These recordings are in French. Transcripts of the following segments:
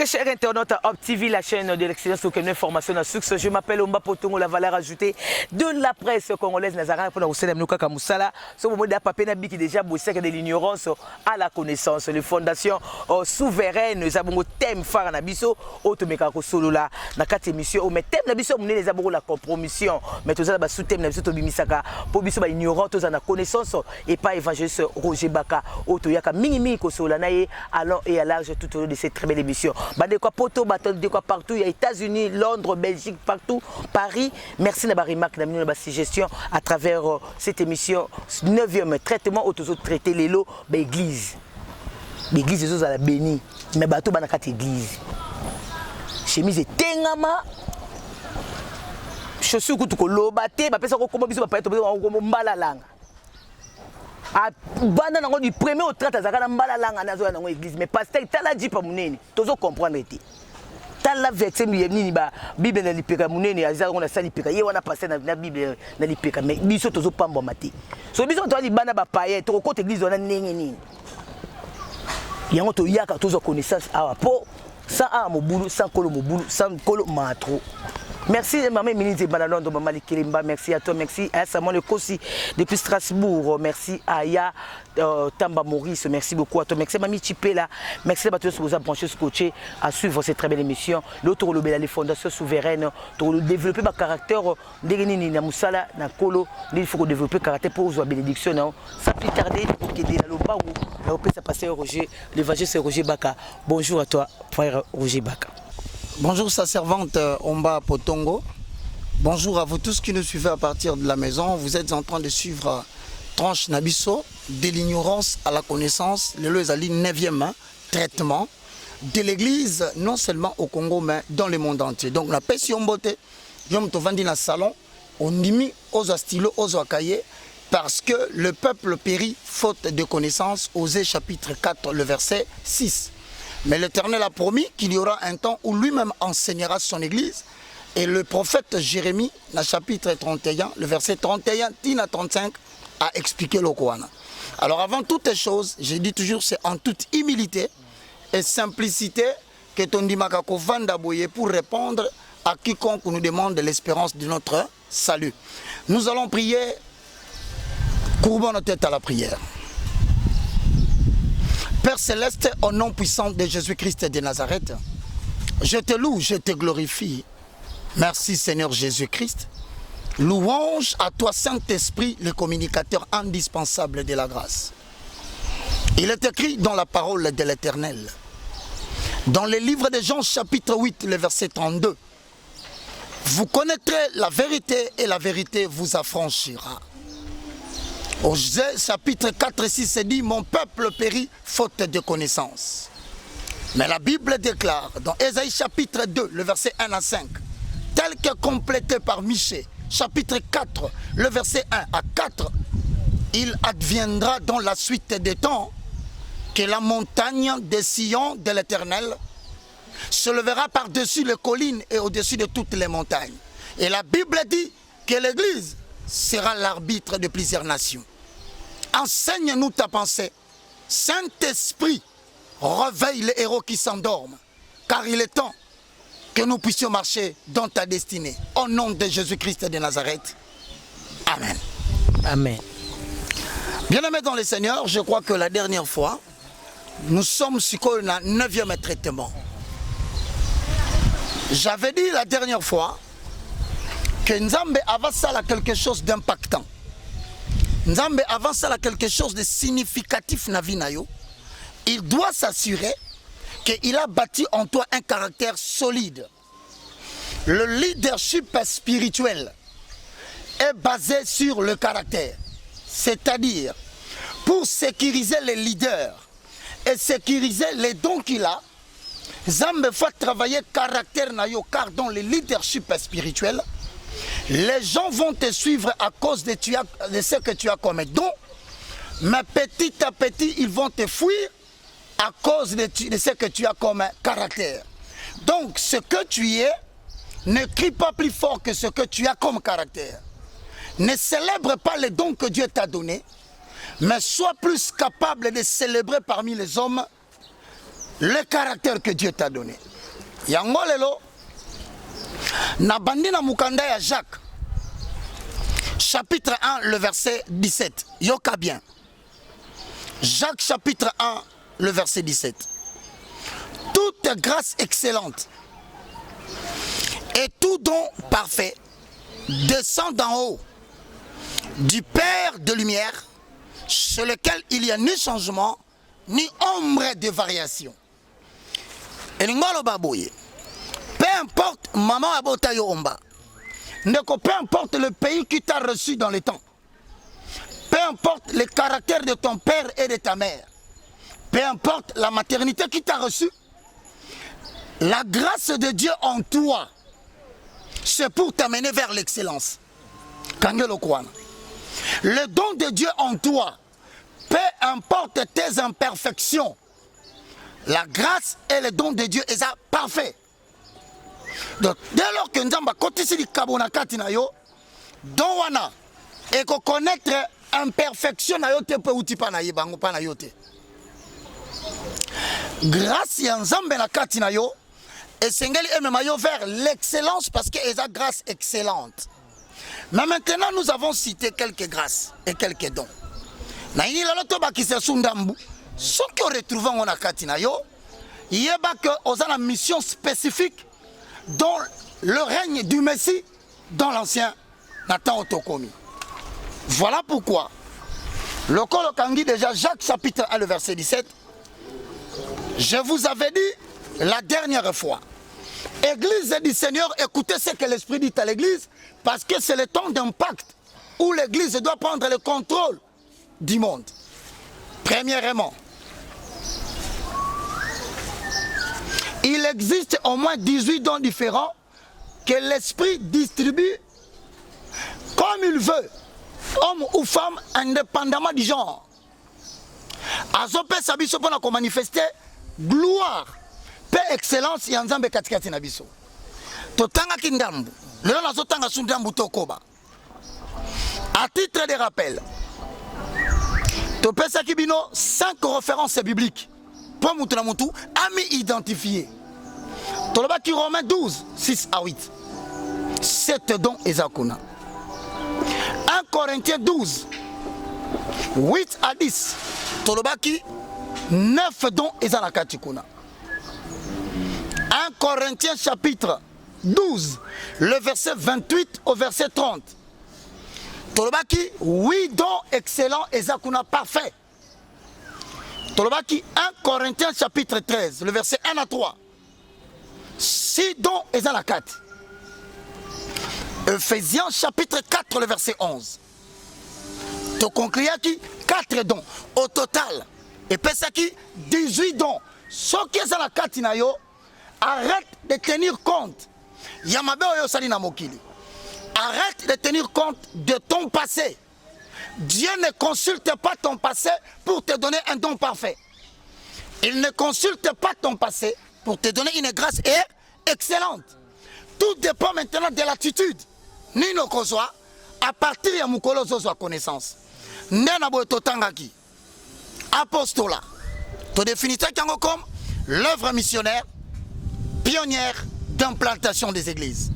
Très chers internautes, Hop TV, la chaîne de l'excellence aucune information à succès. Je m'appelle Omba Potongo, la valeur ajoutée de la presse congolaise. Nazara pour nous célébrer Nuka Kamusala. Ce moment de papier nabi qui déjà bossé de l'ignorance à la connaissance. Les fondations souveraines, nous avons un thème phare nabiso, automeka solo là, na quatre émissions. Mais thème nabiso, nous les avons la compromission. Mais tous les sous thème nabiso to bimisaka pour biso ba ignorant, tous la connaissance et pas évangéliste Roger Baka, autoyaka minimi ko solo naie allant et à large tout au long de cette très belle émission. De quoi poto, de quoi partout, il y a États-Unis, Londres, Belgique, partout, Paris. Merci de la remarque de la suggestion à travers cette émission 9e traitement autour traiter les lots l'église. L'église est à la béni, mais bateau banakat église. Chemise est tengama. Chaussures que tu lobate, ba pesa ko kombo biso ba paeto ko mbala langa. A banda nango du premier au 30 azaka na mbala langa nazo nango église mais pasteur tala dit pas munene tozo comprendre été tala verset nini ba bible na lipeka munene azaka on a sali peka ye wana pasteur na bible na lipeka mais biso tozo pamba mati so biso to ali bana ba paye to ko église wana ndenge nini yango to yaka tozo connaissance awa po sans a mobulu sans kolo mobulu sans kolo matro. Merci maman ministre Banalon de Maman Kirimba, merci à toi, merci à Samuel Kossi depuis Strasbourg, merci à Ya Tamba Maurice, merci beaucoup à toi, merci à Mamie Chipela, merci à tous vous branchés coachés à suivre cette très belle émission. L'autre les fondations souveraines, pour développer ma caractère, Ndegeni na Moussala, na Kolo, il faut développer caractère pour la bénédiction, sans plus tarder, pour aider la loba ou la ça passer Roger, l'évangéliste Roger Baka. Bonjour à toi, frère Roger Baka. Bonjour sa servante Omba Potongo. Bonjour à vous tous qui nous suivez à partir de la maison. Vous êtes en train de suivre Tranche Nabiso, de l'ignorance à la connaissance, le Lezali 9e traitement de l'église, non seulement au Congo, mais dans le monde entier. Donc la paix si on botte, je me trouve dans le salon, on y met aux stylos, aux cahiers, parce que le peuple périt faute de connaissance, Osée chapitre 4, le verset 6. Mais l'Éternel a promis qu'il y aura un temps où lui-même enseignera son église. Et le prophète Jérémie, dans le chapitre 31, le verset 31, à 35, a expliqué le Coran. Alors avant toutes les choses, je dis toujours, c'est en toute humilité et simplicité que ton dimakako vanda boye pour répondre à quiconque nous demande l'espérance de notre salut. Nous allons prier, courbons nos têtes à la prière. Père Céleste, au nom puissant de Jésus-Christ de Nazareth, je te loue, je te glorifie. Merci Seigneur Jésus-Christ. Louange à toi Saint-Esprit, le communicateur indispensable de la grâce. Il est écrit dans la parole de l'Éternel. Dans le livre de Jean chapitre 8, le verset 32. Vous connaîtrez la vérité et la vérité vous affranchira. Au chapitre 4 et 6, c'est dit, mon peuple périt faute de connaissance. Mais la Bible déclare, dans Ésaïe chapitre 2, le verset 1 à 5, tel que complété par Michée, chapitre 4, le verset 1 à 4, il adviendra dans la suite des temps que la montagne des Sion de l'Éternel se levera par-dessus les collines et au-dessus de toutes les montagnes. Et la Bible dit que l'Église sera l'arbitre de plusieurs nations. Enseigne-nous ta pensée. Saint-Esprit, réveille les héros qui s'endorment, car il est temps que nous puissions marcher dans ta destinée. Au nom de Jésus-Christ de Nazareth. Amen. Amen. Bien-aimés dans le Seigneur, je crois que la dernière fois, nous sommes sur le 9e traitement. J'avais dit la dernière fois que Nzambe avance à quelque chose d'impactant. Nzambe avance à quelque chose de significatif na vie na yo. Il doit s'assurer qu'il a bâti en toi un caractère solide. Le leadership spirituel est basé sur le caractère. C'est-à-dire, pour sécuriser les leaders et sécuriser les dons qu'il a, Nzambe faut travailler caractère na yo, car dans le leadership spirituel, les gens vont te suivre à cause de ce que tu as comme don, mais petit à petit, ils vont te fuir à cause de ce que tu as comme caractère. Donc, ce que tu es, ne crie pas plus fort que ce que tu as comme caractère. Ne célèbre pas les dons que Dieu t'a donnés, mais sois plus capable de célébrer parmi les hommes le caractère que Dieu t'a donné. yango lelo na bandi na mukanda ya Jacques chapitre 1 le verset 17. Yoka bien. Jacques chapitre 1 le verset 17. Toute grâce excellente et tout don parfait descend d'en haut du Père de lumière, chez lequel il n'y a ni changement ni ombre de variation. Et peu importe maman abota yo omba, peu importe le pays qui t'a reçu dans les temps, peu importe le caractère de ton père et de ta mère, peu importe la maternité qui t'a reçu, la grâce de Dieu en toi, c'est pour t'amener vers l'excellence. Le don de Dieu en toi, peu importe tes imperfections, la grâce et le don de Dieu est parfait. Donc, dès lors que nous avons continué à faire des choses, don wana et qu'on connaître imperfection na yote pe utipa na yebango pa na yote. Grâce ya nzambe na kati na yo et sengeli emema yo vers l'excellence parce que eza grâce excellente. Mais maintenant nous avons cité quelques grâces et quelques dons. Na yini la loto ba ki se sundambu ce que retrouvé on na kati na yo yeba que ozana mission spécifique dans le règne du Messie dans l'ancien Nathan Otokomi. Voilà pourquoi le Kolokangi déjà Jacques chapitre 1 le verset 17. Je vous avais dit la dernière fois, Église du Seigneur, écoutez ce que l'Esprit dit à l'Église, parce que c'est le temps d'impact où l'Église doit prendre le contrôle du monde. Premièrement, il existe au moins 18 dons différents que l'Esprit distribue comme il veut, homme ou femme, indépendamment du genre. Azope sabiso pona ko manifester gloire, paix, excellence ya nzambe katikati na biso. Totanga kindambu. Lelo nazotanga sundambu tokoba. À titre de rappel, topesa kibino 5 références bibliques. Pour mutu na mutu ami identifié. Toloba ki Romains 12 6 à 8. 7 dons ezakuna. 1 Corinthiens 12 8 à 10. Tolobaki 9 dons ezanakati kuna. 1 Corinthiens chapitre 12 le verset 28 au verset 30. Tolobaki 8 dons excellents ezakuna parfait. Tolobaki 1 Corinthiens chapitre 13 le verset 1 à 3. 6 dons ezanakati. Ephésiens chapitre 4 le verset 11. To concluaki 4 dons au total. Et pesaki 18 dons. Ce qui est dans la katinayo, arrête de tenir compte. Yamabe oyo sali na mokili. Arrête de tenir compte de ton passé. Dieu ne consulte pas ton passé pour te donner un don parfait. Il ne consulte pas ton passé pour te donner une grâce excellente. Tout dépend maintenant de l'attitude. Nino kozwa à partir de mukolo zozwa connaissance. Ndena boye totangaki. Apostolat. To définita kango comme l'œuvre missionnaire pionnière d'implantation des églises.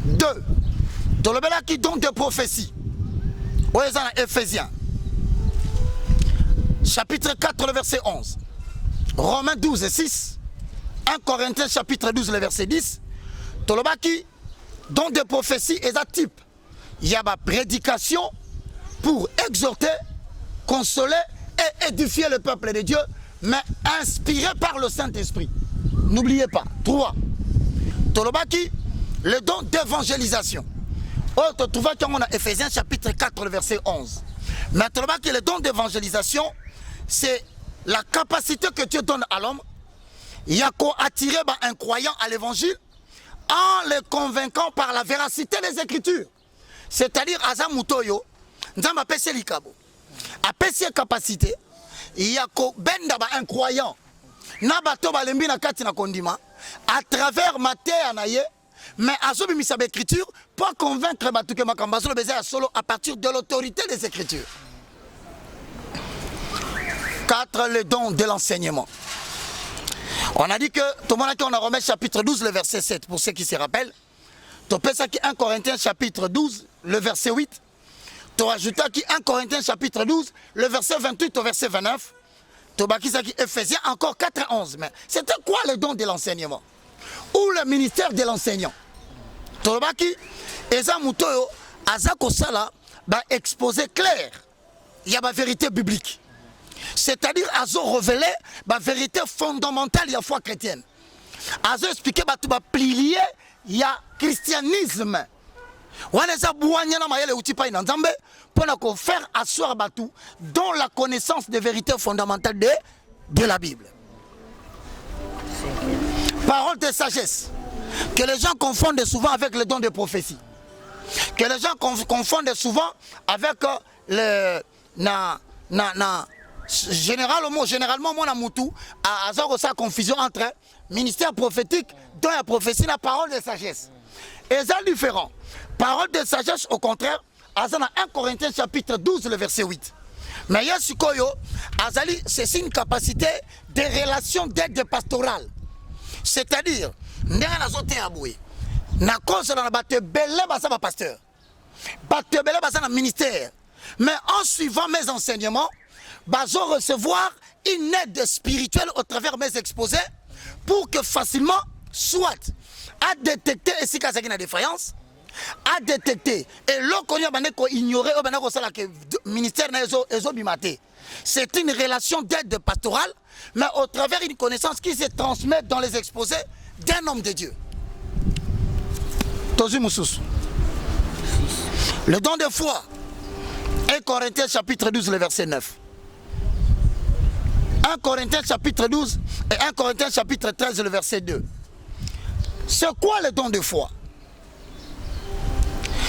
2. Tolobela qui donne de prophétie. Oyezana Ephésiens. Chapitre 4 le verset 11. Romains 12 et 6. 1 Corinthiens chapitre 12 le verset 10. Tolobaki don de prophétie et un type. Il y a ma prédication pour exhorter, consoler et édifier le peuple de Dieu, mais inspiré par le Saint-Esprit. N'oubliez pas. 3. Tolobaki, le don d'évangélisation. Oh, tu trouves qu'on a Ephésiens chapitre 4, le verset 11. Mais Tolobaki, le don d'évangélisation, c'est la capacité que Dieu donne à l'homme. Il y a qu'à attirer un croyant à l'évangile en le convainquant par la véracité des Écritures. C'est-à-dire, Azam Mutoyo, Nzamba apesi likabo. Apesi capacité, il y a benda ba incroyant. Na bato balembi na kati na kondima à travers Matthieu anaye, mais azobi misabe écriture pour convaincre bato que makambazo le baiser solo à partir de l'autorité des Écritures. 4. Le don de l'enseignement. On a dit que, tout le monde a dit qu'on a remis chapitre 12, le verset 7, pour ceux qui se rappellent. Tu peux ça qui 1 Corinthiens chapitre 12, le verset 8. Tu rajoutes qui 1 Corinthiens chapitre 12, le verset 28 au verset 29. Tu as ça qui Ephésiens encore 4 et 11. Mais c'était quoi le don de l'enseignement? Ou le ministère de l'enseignant? Tu as qui Eza Moutoyo, Azako Sala, exposé clair. Il y a la vérité biblique. C'est-à-dire, Azo révélé la vérité fondamentale de la foi chrétienne. Azo expliqué le pilier, il y a christianisme. On a pour faire asseoir Batou dans la connaissance des vérités fondamentales de la Bible. Parole de sagesse que les gens confondent souvent avec le don de prophétie. Que les gens confondent souvent avec généralement mon amoutou a sa confusion entre ministère prophétique dont la prophétie la parole de sagesse. Et c'est différent. Parole de sagesse au contraire, dans 1 Corinthiens chapitre 12 le verset 8. Mais Yasukoyo, Azali, c'est une capacité de relation d'aide pastorale. C'est-à-dire, na cause na bate belé basa ba pasteur. Bate belé basa na ministère. Mais en suivant mes enseignements, bazo recevoir une aide spirituelle au travers de mes exposés pour que facilement soit à détecter et si il y a défaillance, à détecter et l'okonya baneko ignorer au banako sala que ministère na ezo bimate. C'est une relation d'aide pastorale mais au travers d'une connaissance qui se transmet dans les exposés d'un homme de Dieu. Le don de foi. 1 Corinthiens chapitre 12 le verset 9. 1 Corinthiens chapitre 12 et 1 Corinthiens chapitre 13 le verset 2. C'est quoi le don de foi?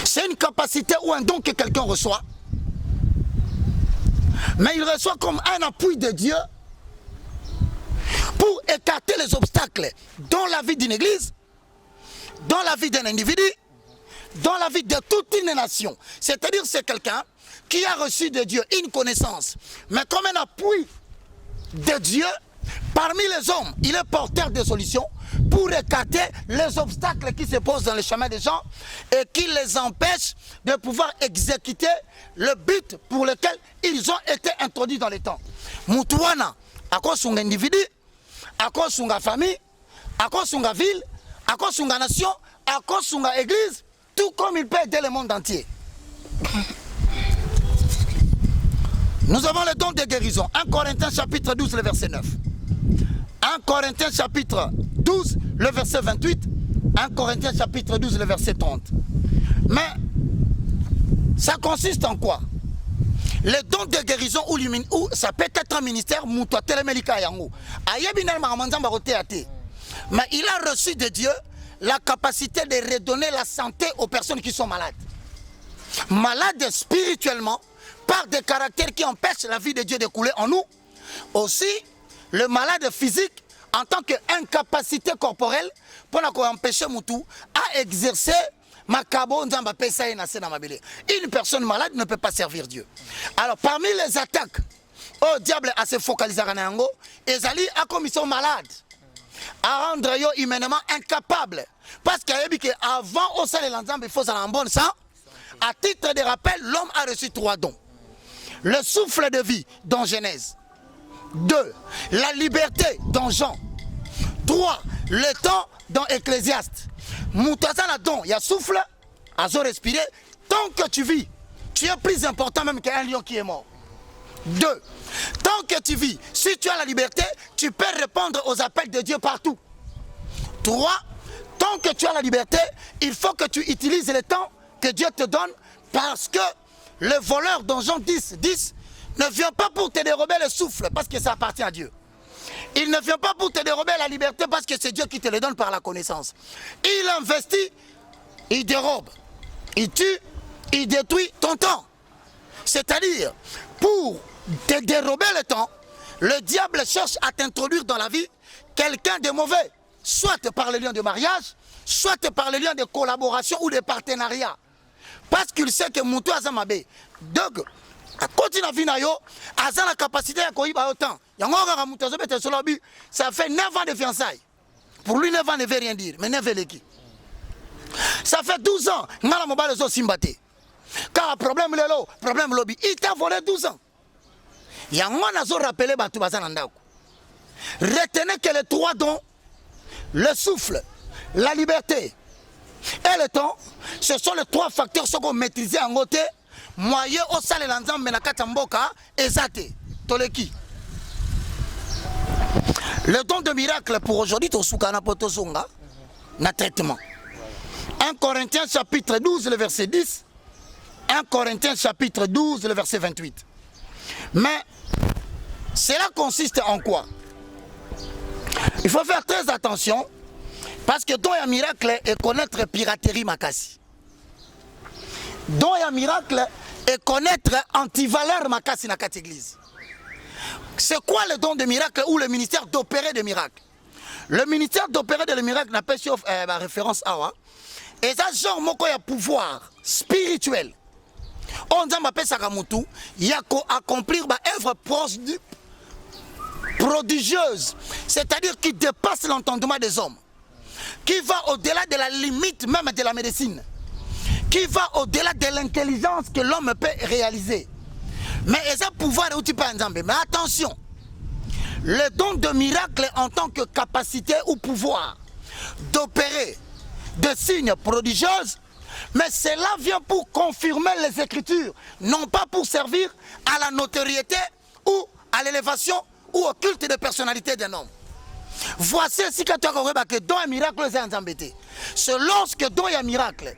C'est une capacité ou un don que quelqu'un reçoit. Mais il reçoit comme un appui de Dieu pour écarter les obstacles dans la vie d'une église, dans la vie d'un individu, dans la vie de toute une nation. C'est-à-dire c'est quelqu'un qui a reçu de Dieu une connaissance, mais comme un appui de Dieu, parmi les hommes, il est porteur de solutions pour écarter les obstacles qui se posent dans le chemin des gens et qui les empêchent de pouvoir exécuter le but pour lequel ils ont été introduits dans les temps. Moutouana, à cause de son individu, à cause de sa famille, à cause de sa ville, à cause de sa nation, à cause de son église, tout comme il peut aider le monde entier. Nous avons le don de guérison. 1 Corinthiens chapitre 12, le verset 9. 1 Corinthiens chapitre 12, le verset 28. 1 Corinthiens chapitre 12, le verset 30. Mais ça consiste en quoi? Le don de guérison ou ça peut être un ministère, mais il a reçu de Dieu la capacité de redonner la santé aux personnes qui sont malades. Malades spirituellement, par des caractères qui empêchent la vie de Dieu de couler en nous. Aussi, le malade physique, en tant qu'incapacité corporelle, pour empêcher Moutou à exercer une personne malade ne peut pas servir Dieu. Alors, parmi les attaques, au diable à se focaliser à Nango, Ezali a comme ils sont malades, à rendre humainement incapables. Parce qu'avant au sein de l'ensemble, il faut ça en bonne sang. À titre de rappel, l'homme a reçu 3 dons. Le souffle de vie dans Genèse. 2. La liberté dans Jean. 3. Le temps dans Ecclésiaste. Moutazana don, il y a souffle, à se respirer. Tant que tu vis, tu es plus important même qu'un lion qui est mort. 2. Tant que tu vis, si tu as la liberté, tu peux répondre aux appels de Dieu partout. 3. Tant que tu as la liberté, il faut que tu utilises le temps que Dieu te donne parce que le voleur dans Jean 10 ne vient pas pour te dérober le souffle parce que ça appartient à Dieu. Il ne vient pas pour te dérober la liberté parce que c'est Dieu qui te le donne par la connaissance. Il investit, il dérobe, il tue, il détruit ton temps. C'est-à-dire, pour te dérober le temps, le diable cherche à t'introduire dans la vie quelqu'un de mauvais, soit par le lien de mariage, soit par le lien de collaboration ou de partenariat. Parce qu'il sait que Moutou Azamabe, donc, à côté de la vie, il a la capacité à courir autant. Ça fait 9 ans de fiançailles. Pour lui, 9 ans ne veut rien dire. Mais 9 est qui? Ça fait 12 ans. Car problème lelo, problème lobby. Il t'a volé 12 ans. Retenez que les 3 dons, le souffle, la liberté et le temps, ce sont les 3 facteurs qui sont maîtrisés en côté. Moyen au salé l'ensemble menakatamboka ezate toleki. Le don de miracle pour aujourd'hui to soukana potosonga na traitement. 1 Corinthiens chapitre 12 le verset 10. 1 Corinthiens chapitre 12 le verset 28. Mais cela consiste en quoi? Il faut faire très attention parce que don et miracle est connaître piraterie makasi. Don et miracle et connaître antivaleur makasi na kat église. C'est quoi le don de miracle ou le ministère d'opérer des miracles? Le ministère d'opérer des miracles n'a pas ma référence à et ça genre moko ya pouvoir spirituel. On dit m'appelle Sakamutu, il y a accomplir ma œuvre prodigieuse, c'est-à-dire qui dépasse l'entendement des hommes, qui va au-delà de la limite même de la médecine, qui va au-delà de l'intelligence que l'homme peut réaliser. Mais ils ont pouvoir, mais attention, le don de miracle en tant que capacité ou pouvoir d'opérer des signes prodigieux, mais cela vient pour confirmer les Écritures, non pas pour servir à la notoriété ou à l'élévation ou au culte de personnalité d'un homme. Voici ce que tu as que don et miracle est embêté. C'est lorsque don et miracle,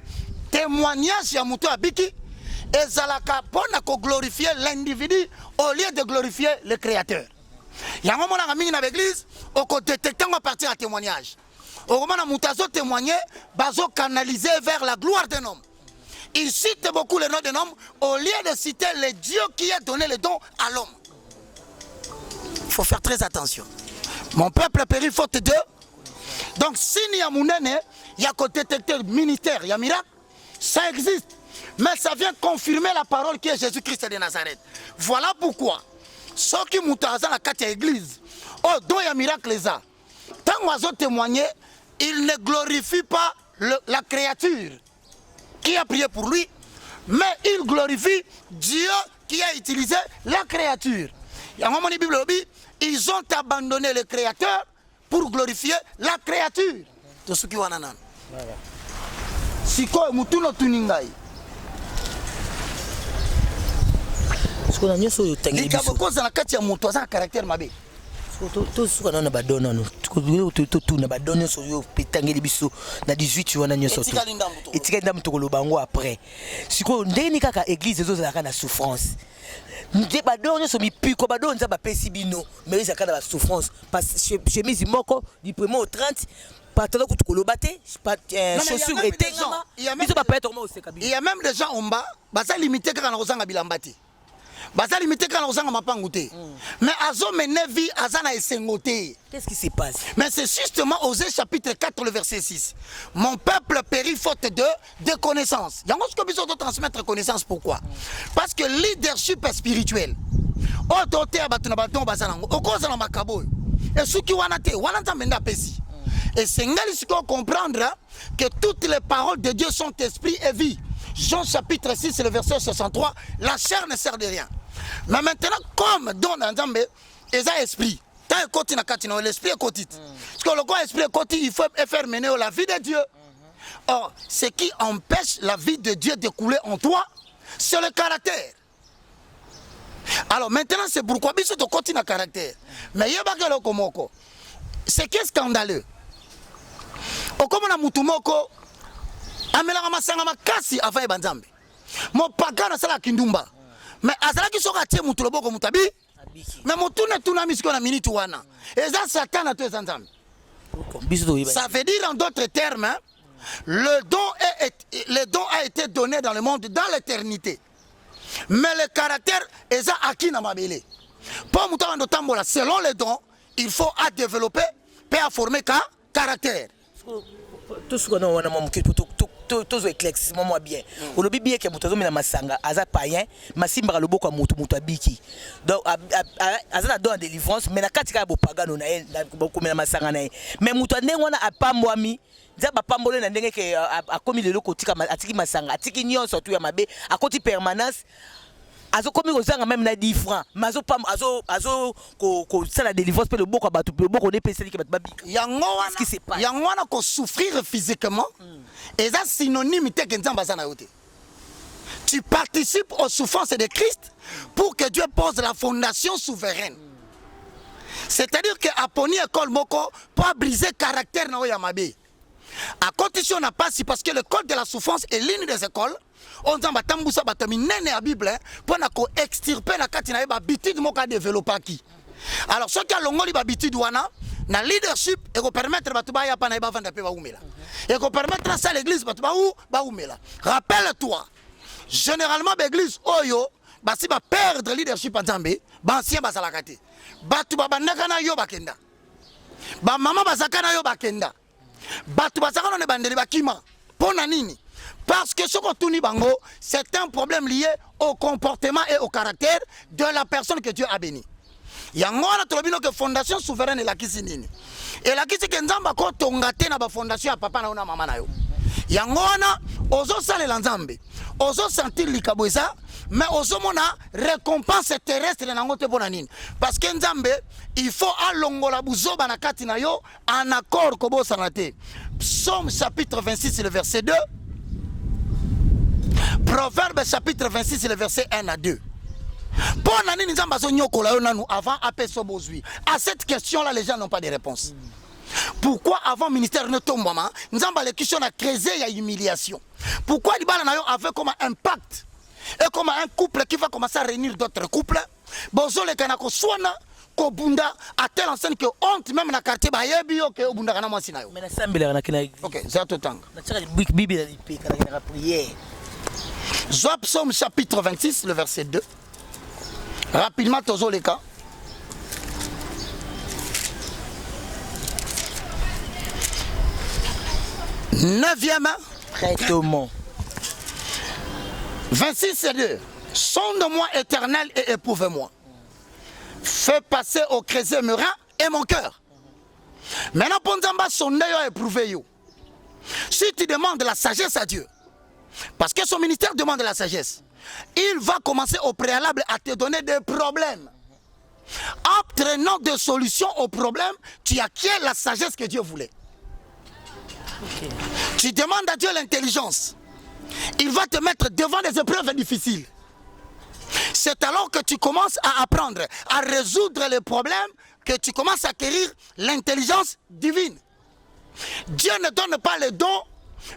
témoignage ya muto abiki, et zalaka pour glorifier l'individu au lieu de glorifier le Créateur. Il y a un moment dans l'église, on peut détecter à partir d'un témoignage. Au moment où on témoigner, bazo canaliser vers la gloire d'un homme. Il cite beaucoup le nom d'un homme au lieu de citer le Dieu qui a donné le don à l'homme. Il faut faire très attention. Mon peuple périt faute de. Donc, si il y a mounene, il y a côté détecteur militaire, il y a miracle, ça existe. Mais ça vient confirmer la parole qui est Jésus-Christ de Nazareth. Voilà pourquoi, ceux qui montent dans la carte église, oh, dont il y a miracle, tant qu'ils ont témoigné, il ne glorifie pas la créature qui a prié pour lui, mais il glorifie Dieu qui a utilisé la créature. Il y a un moment dans la Bible, ils ont abandonné le créateur pour glorifier la créature. De ce qui est en si quoi, mutuno tuningai. Ce qu'on a mis sur le tangi. Les cabocos dans la carte ya muto ça caractère mabé. Tout ce qu'on a badonné nous. Tout na badonné sur yo pétangue libiso na 18 wana nyoso. Et tika ndam to lo bango après. Ce qu'on ndeni kaka église zo za kana souffrance. Ndé badonné so mi piko badonné za ba pesi bino. Mais za kana la souffrance parce que chemise moko du 1er au 30 patalo kutukolobate chaussures et tegama. Il y a même des gens en bas, baza limité kana kozanga bilambati. Baza limité kana kozanga mapangoute. Mais azo menevi azana esengote. Qu'est-ce qui se passe? Mais c'est justement Osée chapitre 4 le verset 6. Mon peuple périt faute de connaissance. Il y a ce que besoin de transmettre connaissance pourquoi? Parce que leadership spirituel. Autorité batuna baton bazana. Okoza na makabo. Et ceux qui wanate wanata menda pesi. Et c'est ce qu'on comprendre que toutes les paroles de Dieu sont esprit et vie. Jean chapitre 6, le verset 63, la chair ne sert de rien. Mais maintenant, comme dans l'Anzambe, ils ont esprit. Tant que l'esprit est côté. Parce que le corps esprit est côté, il faut faire mener la vie de Dieu. Or, ce qui empêche la vie de Dieu de couler en toi, c'est le caractère. Alors maintenant, c'est pourquoi il faut continuer le caractère. Mais il y a pas le komoko. C'est qui est scandaleux? Okomona mutumoko amelanga masanga makasi avant ebanzambe mo pagana sala kindumba mais azala ki soka tie mutu loboko mutabi mais mutune tuna misiko na minute wana eza satana to ezanzambe. Ça veut dire en d'autres termes hein, le don a été donné dans le monde dans l'éternité mais le caractère eza aki na mabele pour mutu ando tambola selon les dons il faut à développer et à former caractère. Tout ce qu'on a tozo éclaircissement moi bien olobi bien que moto azomela masanga aza païen masimbaka loboko ya moto abiki donc aza na don en délivrance mais na kati kaka bopagano na ye bokomela masanga na ye mais moto ndenge wana apambwami nzambe bapambole na ndenge ke akomi lelo kotika atiki masanga atiki nyonso tu ya mabe akoti permanence azokomi kozanga même na 10 francs mais azo ko sala délivrance pe le boko bato pe le boko ne pesa ki bato babika yango wana ko souffrir physiquement et ça synonyme te que nzamba za na yote. Tu participes aux souffrances de Christ pour que Dieu pose la fondation souveraine. C'est-à-dire que aponi école moko pour briser caractère na ya mabe. À condition n'a pas si parce que le code de la souffrance est l'une des écoles. On dit que tambusa batami nene a Bible pour na ko extirper na kati na ba bitide moka développer qui. Alors ce qui a longoli ba bitide wana na leadership et ko permettre batu ba ya pa na ba vanda pe ba umela. Et ko permettre ça l'église batu ba umela. Rappelle-toi généralement l'église oyo ba si ba perdre leadership en Zambie, ba ancien ba salakate. Batu ba bandaka na yo bakenda. Ba mama bazaka na yo bakenda. Batu bazaka na bandeli bakima. Pona nini? Parce que ce qu'on tourne bango, c'est un problème lié au comportement et au caractère de la personne que Dieu a béni. Yangona tolobino que fondation souveraine la kisi nini. Et la kisi ke nzamba ko tongate na ba fondation ya papa na ona mama na yo. Yangona ozo sale la nzambe. Ozo sentir likabweza mais ozo mona récompense terrestre na ngote pona nini. Parce que nzambe il faut alongola buzoba na kati na yo en accord ko bo sanate. Psaume chapitre 26 le verset 2. Proverbe chapitre 26 le verset 1 à 2. Avant à cette question là les gens n'ont pas de réponse. Pourquoi avant ministère ne tombe maman nous avons les questions à creuser il y a humiliation. Pourquoi les balles avait comme un impact et comme un couple qui va commencer à réunir d'autres couples. Bonjour les canako soana kobunda à telle enseigne que honte même na quartier ba yebi que obunda kana mwasi na yo. Mais na sambela na kina. OK, c'est tout temps. Na tsaka Bible na lipe kana prière. Job Psaume chapitre 26 le verset 2. Rapidement tozo les cas. Neuvième prêtement 26 et 2. Sonde-moi éternel et éprouve-moi. Fais passer au creuset mes reins et mon cœur. Maintenant Ponzamba sonde yo éprouver yo. Si tu demandes la sagesse à Dieu, parce que son ministère demande la sagesse, il va commencer au préalable à te donner des problèmes. Entraînant des solutions aux problèmes, tu acquiers la sagesse que Dieu voulait. Okay. Tu demandes à Dieu l'intelligence. Il va te mettre devant des épreuves difficiles. C'est alors que tu commences à apprendre, à résoudre les problèmes, que tu commences à acquérir l'intelligence divine. Dieu ne donne pas les dons,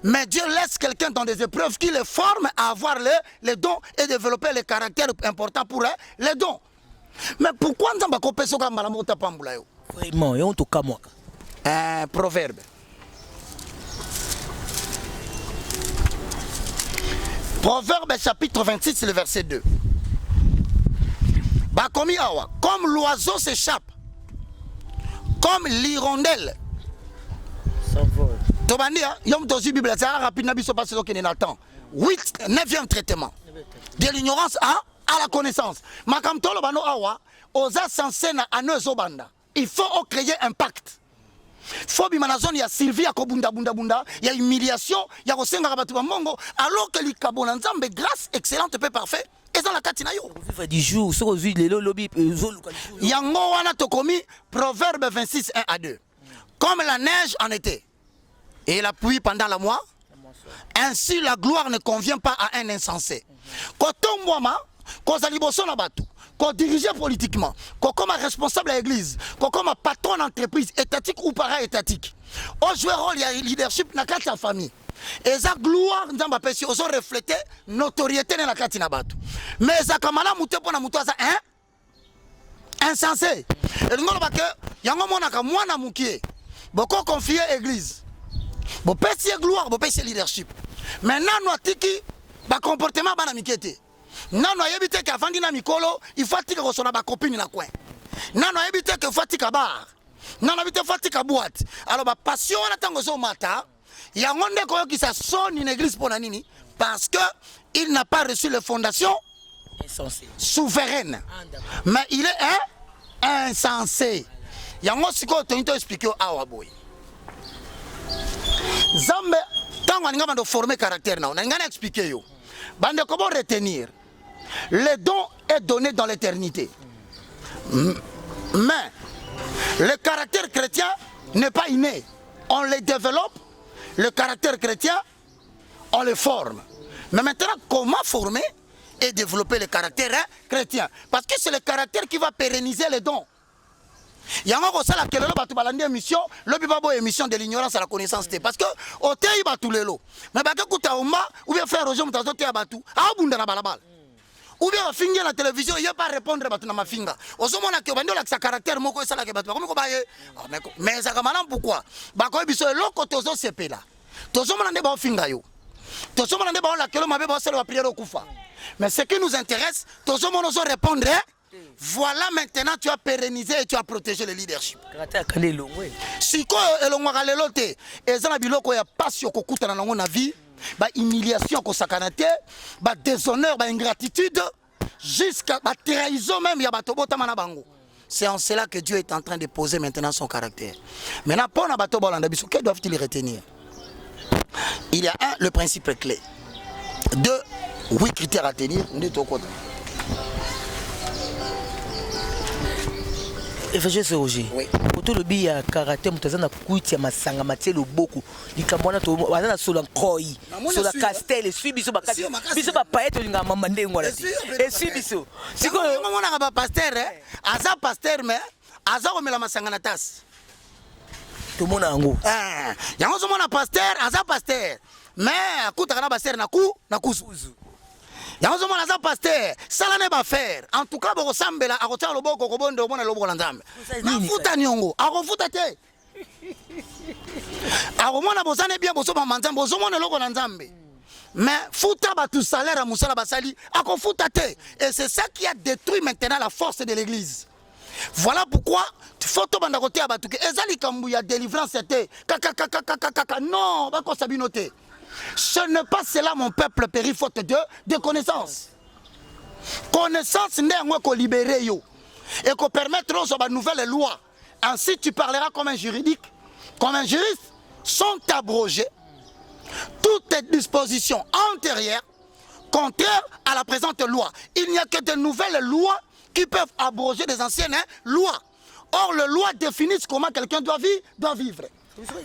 mais Dieu laisse quelqu'un dans des épreuves qui le forme à avoir les dons et développer les caractères importants pour les dons. Mais pourquoi nous avons coupé ce qu'on a fait? Vraiment, et on te camoue. Un proverbe. Proverbe chapitre 26, le verset 2. Bakomi awa, comme l'oiseau s'échappe, comme l'hirondelle s'envole. Tobandia, yom tozi Bible, ça rapidement biso passe donc il attend. 9e traitement. De l'ignorance à la connaissance. Makam tolo bano awa, oza censé na anezo banda. Il faut créer un pacte. Faut bimana zone ya Sylvie ya kobunda bunda bunda, ya humiliation, ya kosenga rabatu ba mongo alors que likabona nzambe grâce excellente peu parfait. Et dans la katina yo. Vivre du jour, ce que lelo lobi zoluka. Yango wana tokomi Proverbe 26 1 à 2. Comme la neige en été et la pluie pendant la mois, ainsi la gloire ne convient pas à un insensé. Koton mwama, kozali boso na batu. Qu'on dirige politiquement, qu'on comme responsable à l'église, qu'on comme patron d'entreprise étatique ou para-étatique. On joue un rôle, il y a leadership dans la famille. Et ça gloire dans ma personne, on refléter notoriété dans la katina batu. Mais ça kamala mouté pour na mouto ça insensé. Et nous avons que yango monaka mwana mukie. Beaucoup confier église. Bo pèse gloire, bo pèse leadership. Maintenant nous atiki ba comportement bana mikete. Nano yebite ka vandi na mikolo, il faut tika ko sona ba copine na coin. Nano yebite que faut tika bar. Nano yebite faut tika boîte. Alors ba passion na tango zo mata, Il y a un monde qui a son une église pour nini parce que il n'a pas reçu les fondations souveraines. Mais il est insensé. Il y a un monde qui a expliqué à Waboy. Zambe, tant qu'on a formé caractère, on a expliqué yo. Bande comment retenir? Le don est donné dans l'éternité. Mais le caractère chrétien n'est pas inné. On le développe, le caractère chrétien, on le forme. Mais maintenant, comment former et développer le caractère chrétien? Parce que c'est le caractère qui va pérenniser les dons. Il y a un peu émission, émission de l'ignorance à la connaissance. Parce que au thé, il va tout les lots. Mais parce que ou bien faire Roger Moutazote à Batou, à Bundana Balabal. Ou bien finger la télévision, il n'y a pas répondre à ma finger. Au moment où on a sa caractère, moko ça la que batou. Mais ça comme pourquoi? Bako biso loko tozo sepe là. Tozo mona ndeba finger yo. Tozo mona ndeba la kelo mabe ba sel wa prière au kufa. Mais ce qui nous intéresse, tozo mona zo répondre. Voilà maintenant tu as pérennisé et tu as protégé le leadership. Si ko elongwa kalelote, ezana biloko ya passion ko kutana nango na vie. Bah humiliation ko sakanate, bah déshonneur, bah ingratitude, jusqu'à bah trahison même ya batobota mana bango. C'est en cela que Dieu est en train de poser maintenant son caractère. Maintenant pour na bato bolanda biso, que doivent-ils retenir? Il y a un, le principe clé. Deux, 8 critères à tenir. On est au côté. Évangile Roger. Oui. Pour le bien caractère mutazana kuitia masanga matelo boko. Likamwana to wana sola nkoi. Sola castel, suis biso bakati. Biso ba paeto linga mama ndengwa la. Et suis biso. Siko mona ba pasteur aza pasteur mais aza komela masanga na tasse. To mona ngo. Yango zo mona pasteur aza pasteur. Mais akuta kana pasteur na kusuzu. Yango mona za pasteur, sala ne ba faire. En tout cas boko sambela akotya loboko ko bondo mona loboko la nzambe. Na futa nyongo, akofuta te. Akomona bosane bien boso ba manzambe, boso mona loboko la nzambe. Mais futa ba tout salaire à musala basali, akofuta te. Et c'est ça qui a détruit maintenant la force de l'église. Voilà pourquoi photo banda côté abatuke ezali kambu ya délivrance te. Kaka non, ba ko sabinote. Ce n'est pas cela mon peuple périt faute de connaissance. Connaissance n'est qu'on libérer yo et qu'on permettre aux nouvelles lois. Ainsi tu parleras comme un juridique, comme un juriste, sont abrogées toutes les dispositions antérieures contraires à la présente loi. Il n'y a que de nouvelles lois qui peuvent abroger des anciennes lois. Or, les lois définissent comment quelqu'un doit vivre.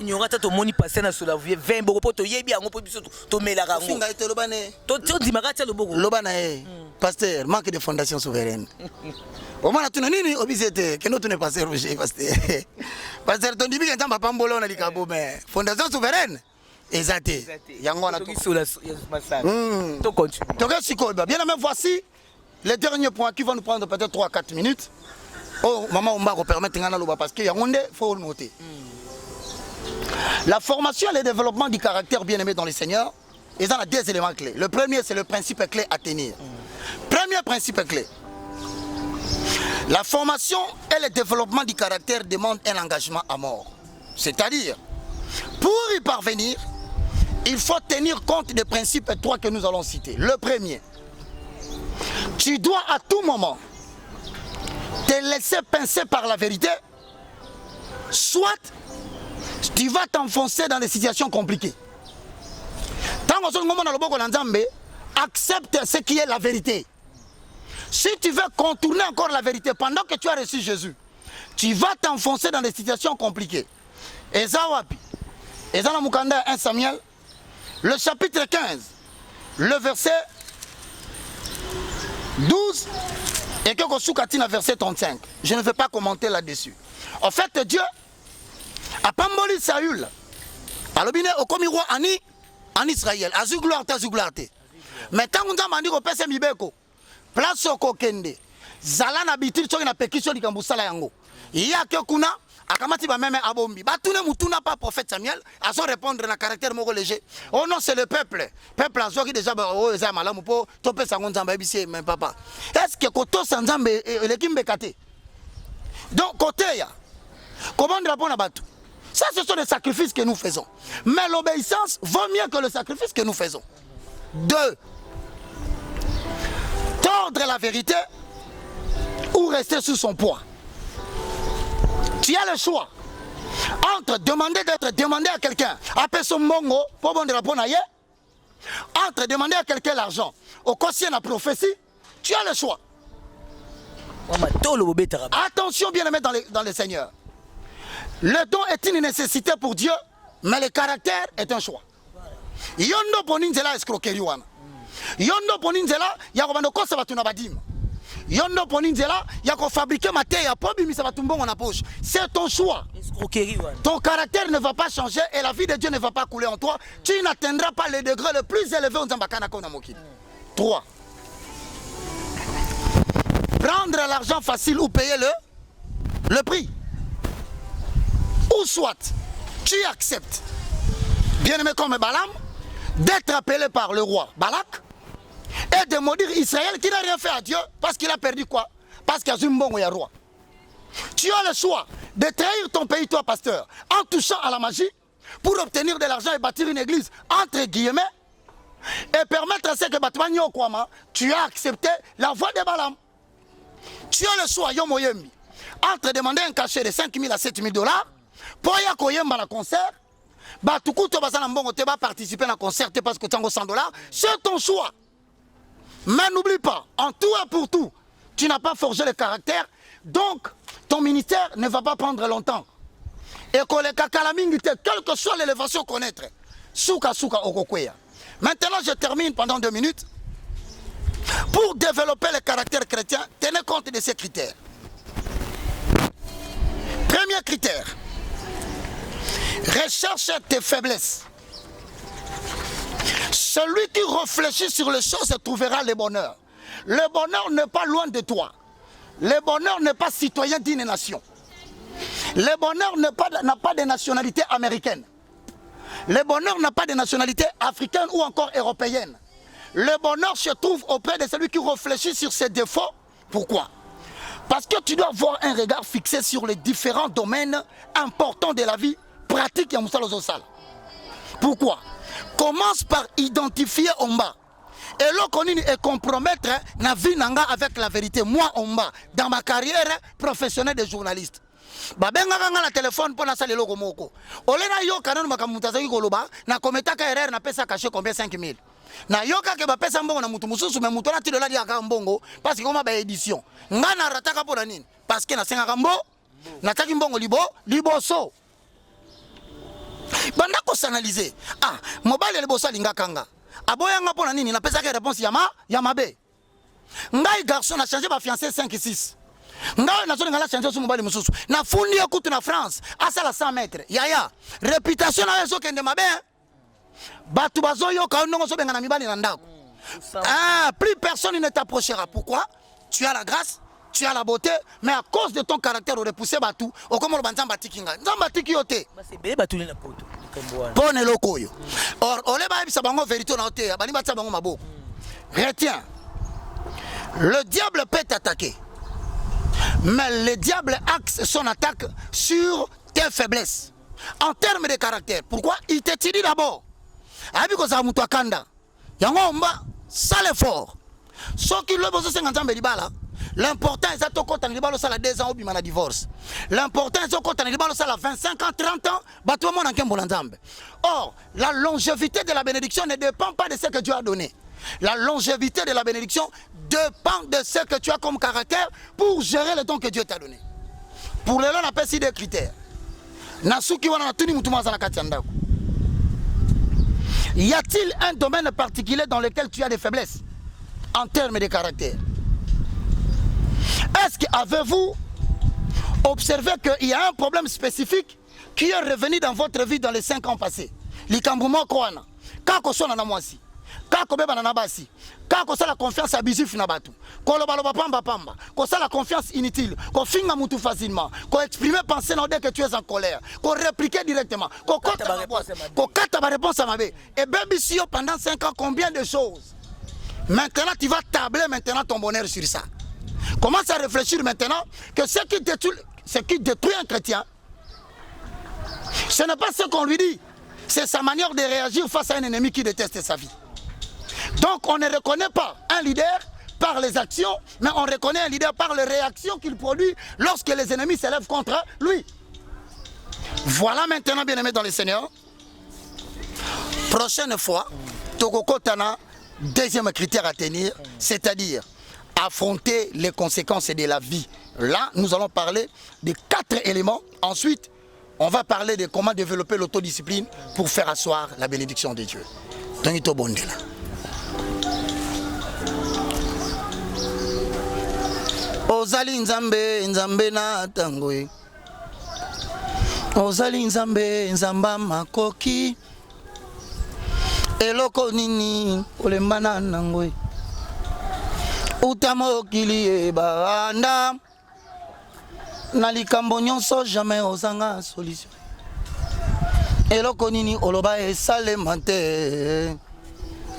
Il y aura tout moni passer dans la vie 20 boko poto yebi ango po biso to mela rango finga ite lobane to dimaka tya loboko lobana pasteur manque de fondation souveraine au moins tu nini obisete que nous tu ne pasteur pasteur ton dibi kamba pambolo na likabo mais fondation souveraine exacté yango na to continue to siko bien même voici les derniers points qui vont nous prendre peut-être 3-4 minutes. Oh maman on va permettre ngana loba parce que yango nde faut noter. La formation et le développement du caractère bien-aimé dans le Seigneur, ils ont 2 éléments clés. Le premier, c'est le principe clé à tenir. Premier principe clé. La formation et le développement du caractère demandent un engagement à mort. C'est-à-dire, pour y parvenir, il faut tenir compte des principes 3 que nous allons citer. Le premier, tu dois à tout moment te laisser pincer par la vérité, soit tu vas t'enfoncer dans des situations compliquées. Tant que accepte ce qui est la vérité. Si tu veux contourner encore la vérité pendant que tu as reçu Jésus, tu vas t'enfoncer dans des situations compliquées. Et ça, wapi. Et dans Mukanda 1 Samuel, le chapitre 15, le verset 12 et que Kosukatina verset 35. Je ne vais pas commenter là-dessus. En fait, Dieu a pamboli Saül. Alobine okomi roi en Israël. Azu gloire ta zu gloire te. Mais tant qu'on a dit ko pese mibeko. Place ko kende. Zala na bitir soki na pekisho likambusala yango. Iya ke kuna akamati ba meme abombi. Batune mutuna pas prophète Samuel, a son répondre na caractère moko léger. Oh non, c'est le peuple. Peuple azo qui déjà oh eza malamu po topé sango nzamba ebisi même papa. Est-ce que koto sanzambe le kimbekate? Donc côté ya. Comment répondre à batu? Ça, ce sont des sacrifices que nous faisons. Mais l'obéissance vaut mieux que le sacrifice que nous faisons. 2. Tordre la vérité ou rester sous son poids. Tu as le choix entre demander d'être demandé à quelqu'un, après son mongo, pour bon de la bonne aïe, entre demander à quelqu'un l'argent, au conseil de la prophétie, tu as le choix. Attention, bien-aimé dans le Seigneur. Le don est une nécessité pour Dieu, mais le caractère est un choix. Yondo poninzela escroquerie wana. Yondo poninzela ya kobando kosa batu na badim. Yondo poninzela ya ko fabriquer maté ya po bimisa batu mbongo na poche. C'est ton choix. Ton caractère ne va pas changer et la vie de Dieu ne va pas couler en toi. Tu n'atteindras pas le degré le plus élevé en Zambakana kona mokili. 3. Prendre l'argent facile ou payer le prix. Ou soit, tu acceptes, bien-aimé comme Balaam, d'être appelé par le roi Balak et de maudire Israël qui n'a rien fait à Dieu parce qu'il a perdu quoi? Parce qu'il y a un bon roi. Tu as le choix de trahir ton pays, toi pasteur, en touchant à la magie pour obtenir de l'argent et bâtir une église, entre guillemets, et permettre à ce que Batmani Okwama, tu as accepté la voie de Balaam. Tu as le choix, Yomoyembi, entre demander un cachet de 5 000 à 7 000 dollars pour y aller à concert, Batukuto Basana Mbongo te va participer à un concert parce que tu as 100 dollars, c'est ton choix. Mais n'oublie pas, en tout et pour tout, tu n'as pas forgé le caractère, donc ton ministère ne va pas prendre longtemps. Et que les kakalamingite, quelle que soit l'élévation connaître, souka souka okokweya. Maintenant, je termine pendant 2 minutes. Pour développer le caractère chrétien, tenez compte de ces critères. Premier critère, recherche tes faiblesses. Celui qui réfléchit sur les choses trouvera le bonheur. Le bonheur n'est pas loin de toi. Le bonheur n'est pas citoyen d'une nation. Le bonheur n'a pas de nationalité américaine. Le bonheur n'a pas de nationalité africaine ou encore européenne. Le bonheur se trouve auprès de celui qui réfléchit sur ses défauts. Pourquoi? Parce que tu dois avoir un regard fixé sur les différents domaines importants de la vie pratique ya Moussa Lozosala. Pourquoi? Commence par identifier en bas. Et l'okonini est compromettre na vie nanga avec la vérité. Moi en bas, dans ma carrière professionnelle de journaliste. Babenga kanga la téléphone pour na salelo komoko. Olena yo kanano makamutazaki koloba na kometaka erreur na pesa caché combien 5 000. Na yoka ke ba pesa mbongo na mutu mususu me mutu na tilo la dia ka mbongo parce que koma ba édition. Ngana rataka pona nini? Parce que na senga kambo na taki mbongo liboso. Banda ko s'analyser. Ah, mobile liboso linga kanga. Aboyanga pona nini na pesa ka réponse ya mabe. Ngai garçon na changer ba fiancé 5 et 6. Ngai na zone ngala changer sur mobile mususu. Na fundi okutu na France, asala 100 mètres. Yaya, réputation na yeso kende mabe. Batu bazoyo ka ndongo so benga na mibali na ndako. Ah, plus personne ne t'approchera. Pourquoi? Tu as la grâce, tu as la beauté, mais à cause de ton caractère au repousser batu, au comme le banzamba tikinga. Nzamba tikiote. C'est bébé batu na poto. Pone lokoyo. Or ole ba bisa bango vérité na ote, bani batsa bango maboko. Retiens. Le diable peut t'attaquer. Mais le diable axe son attaque sur tes faiblesses. En termes de caractère. Pourquoi? Il t'étudie d'abord. Abiko za mutu akanda. Yango mba sale fort. So ki le bozo 50 ans belibala. L'important est to kota libalo sala 2 ans obima na divorce. L'important est to kota libalo sala 25 ans, 30 ans, bato mo na nkembo nzambe. Or, la longévité de la bénédiction ne dépend pas de ce que Dieu a donné. La longévité de la bénédiction dépend de ce que tu as comme caractère pour gérer le don que Dieu t'a donné. Pour le long, on appelle ici des critères. Nasuki wana tuni mutumaza na kati ndako. Y a-t-il un domaine particulier dans lequel tu as des faiblesses en termes de caractère? Est-ce qu'avez-vous observé qu'il y a un problème spécifique qui est revenu dans votre vie dans les 5 ans passés? Likambumo koana, kako sona na mwasi, kako beba na basi, kako sala confiance abusive na batu, ko loba pamba, ko sala confiance inutile, ko finga mutu facilement, ko exprimer pensée dès que tu es en colère, ko répliquer directement, ko kata ba réponse à mabe. Et baby si pendant 5 ans combien de choses? Maintenant tu vas tabler maintenant ton bonheur sur ça. Commence à réfléchir maintenant que ce qui détruit un chrétien, Ce n'est pas ce qu'on lui dit. C'est sa manière de réagir face à un ennemi qui déteste sa vie. Donc on ne reconnaît pas un leader par les actions, mais on reconnaît un leader par les réactions qu'il produit lorsque les ennemis s'élèvent contre lui. Voilà maintenant, bien aimé dans le Seigneur. Prochaine fois, Tokokotana, deuxième critère à tenir, c'est-à-dire affronter les conséquences de la vie. Là, nous allons parler de 4 éléments. Ensuite, on va parler de comment développer l'autodiscipline pour faire asseoir la bénédiction de Dieu. Tonito Bondela. Ozali nzambe nzambe na tangoe. Ozali nzambe nzamba makoki. Eloko nini olembana nangoe. Utamokili ebanda. Na likambo nyonso jamais ozanga solution. Eloko nini oloba esalema te.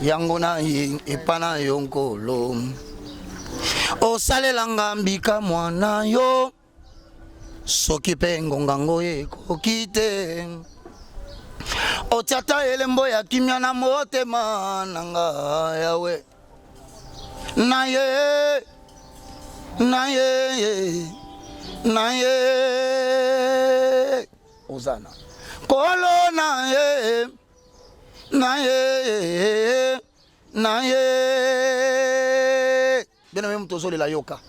Yango na epana yonkolo. Osalelanga mbika mwana yo. Soki pe ngonga ngo ekoki te. Otiata elembo ya kimia na motema nanga yawe. Naye Ozana Kolo naye Bien même tozo la yoka.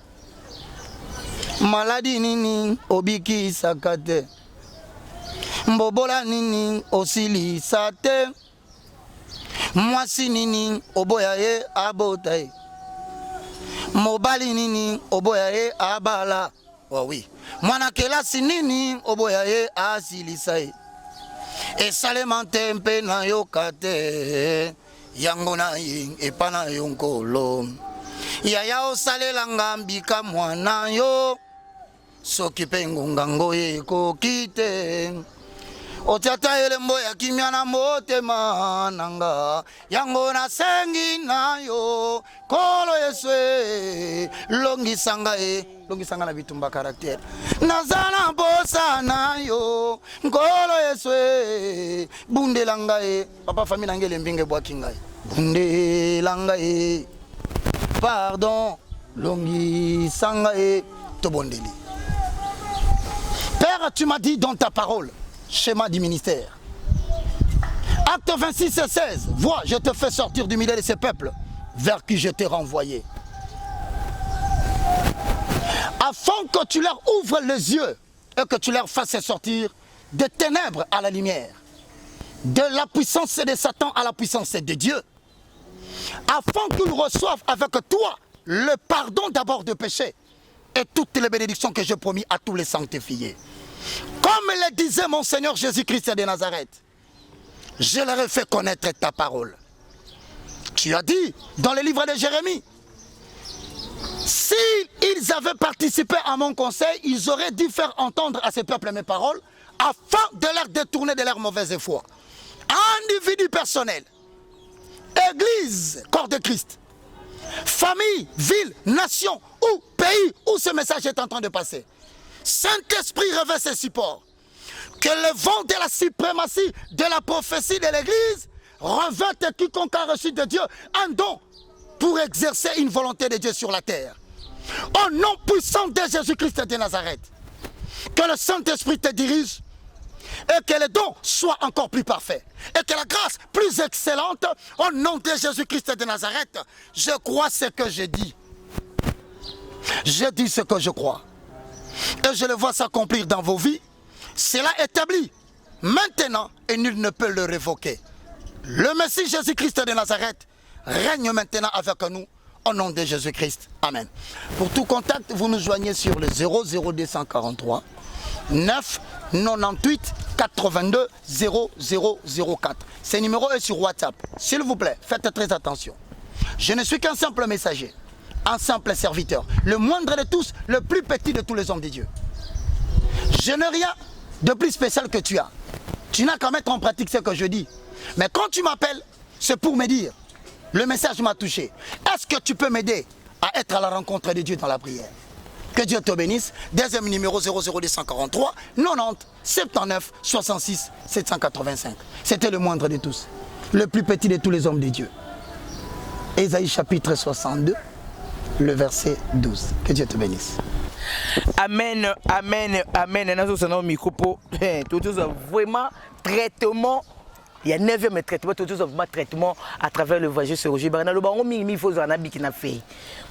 Maladi nini obiki sakate. Mbobola nini osili sate. Mwasi nini oboya ye abota ye. Mobali nini oboya ye abala. Oh oui. Mwana kelasi nini oboya ye asilisa ye. Esalemante mpe na yokate. Yango na ye epana yonkolo. Yaya osalelanga mbika mwana yo. Soki pe ngonga ngo ekoki te. Otiata elembo ya kimia na motema nanga. Yango na sengi na yo. Kolo yeswe. Longisanga na bitumba karakter. Nazana bosa na yo. Kolo yeswe. Bunde langa e. Papa famille nangele mbinge bwakinga e. Bunde langa e. Pardon. Longisanga e. Tobondeli. Père, tu m'as dit dans ta parole. Schéma du ministère. Acte 26 et 16. Vois, je te fais sortir du milieu de ces peuples vers qui je t'ai renvoyé. Afin que tu leur ouvres les yeux et que tu leur fasses sortir des ténèbres à la lumière, de la puissance de Satan à la puissance de Dieu, afin qu'ils reçoivent avec toi le pardon d'abord de péché et toutes les bénédictions que j'ai promis à tous les sanctifiés. Comme le disait mon Seigneur Jésus-Christ de Nazareth, je leur ai fait connaître ta parole. Tu as dit dans le livre de Jérémie, s'ils avaient participé à mon conseil, ils auraient dû faire entendre à ces peuples mes paroles afin de leur détourner de leur mauvaise foi. Individu personnel, église, corps de Christ, famille, ville, nation ou pays où ce message est en train de passer. Saint-Esprit revêt ses supports. Que le vent de la suprématie de la prophétie de l'Église revête quiconque a reçu de Dieu un don pour exercer une volonté de Dieu sur la terre. Au nom puissant de Jésus-Christ de Nazareth, que le Saint-Esprit te dirige et que les dons soient encore plus parfaits et que la grâce plus excellente au nom de Jésus-Christ de Nazareth. Je crois ce que je dis. Je dis ce que je crois. Et je le vois s'accomplir dans vos vies. Cela établi maintenant et nul ne peut le révoquer. Le Messie Jésus-Christ de Nazareth règne maintenant avec nous au nom de Jésus-Christ. Amen. Pour tout contact, vous nous joignez sur le 00243 9 98 82 0004. Ce numéro est sur WhatsApp. S'il vous plaît, faites très attention. Je ne suis qu'un simple messager, un simple serviteur, le moindre de tous, le plus petit de tous les hommes de Dieu. Je n'ai rien de plus spécial que tu as. Tu n'as qu'à mettre en pratique ce que je dis. Mais quand tu m'appelles, c'est pour me dire, le message m'a touché. Est-ce que tu peux m'aider à être à la rencontre de Dieu dans la prière? Que Dieu te bénisse. Deuxième numéro 00243 90 79 66 785. C'était le moindre de tous, le plus petit de tous les hommes de Dieu. Ésaïe chapitre 62, le verset 12. Que Dieu te bénisse. Amen, amen, amen. Tout vraiment traitement. Il y a 9e traitement, tout vraiment traitement à travers le voyage sur Roger Barana. Le baron il faut en habiter qui n'a fait.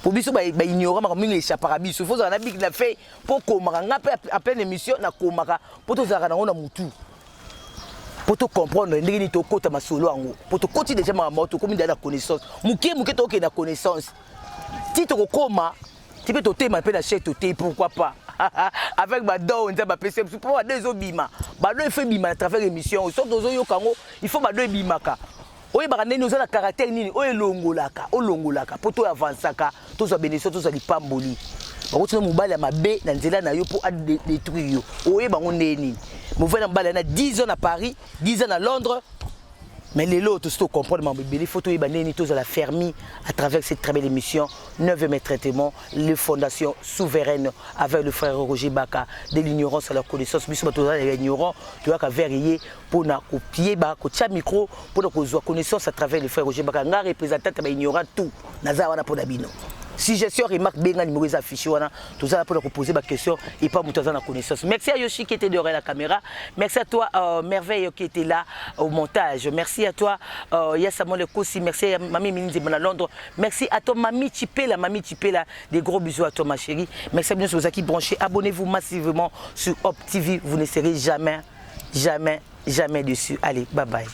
Pour biso ignorer ma mine échappe à biso. Il faut en habiter qui n'a fait pour comprendre à pleine émission na komaka pour tout ça na mutu. Pour te comprendre ndenge to kota masolo ango. Pour te continuer déjà ma moto comme la connaissance. Muké to ke na connaissance. Si tu koma tu peux te ma pe na chèque te pourquoi pas. Avec ma don, on a PC pour deux obima. Bado il fait bima à travers l'émission. Sauf dans yo kango, il faut bado bimaka. Oye bakane nous a caractère nini, oye longolaka, pour toi avançaka, tous ça bénéfice, tous ça di pamboli. Ba ko mobile ya mabe na nzela na yo pour détruire yo. Oye bango neni. Mouvé na mbala na 10 ans à Paris, 10 ans à Londres. Mais les autres, tout comprendre, il faut tout la fermer à travers cette très belle émission. 9e traitement, les fondations souveraines avec le frère Roger Baka, de l'ignorance à la connaissance. Mais si tu es ignorant, tu dois vérifier pour copier, pour micro, pour avoir connaissance à travers le frère Roger Baka. Nous représentons ignorant tout. Si je suis remarque bien numéro affiché, tout ça pour poser ma question et pas monter dans connaissance. Merci à Yoshi qui était derrière la caméra. Merci à toi Merveille qui était là au montage. Merci à toi Yassamon Lekosi. Merci à Mamie Minzi à Londres. Merci à toi Mamie Tipela, des gros bisous à toi ma chérie. Merci à bien ceux qui branchés. Abonnez-vous massivement sur Hop TV. Vous ne serez jamais déçus. Allez, bye bye.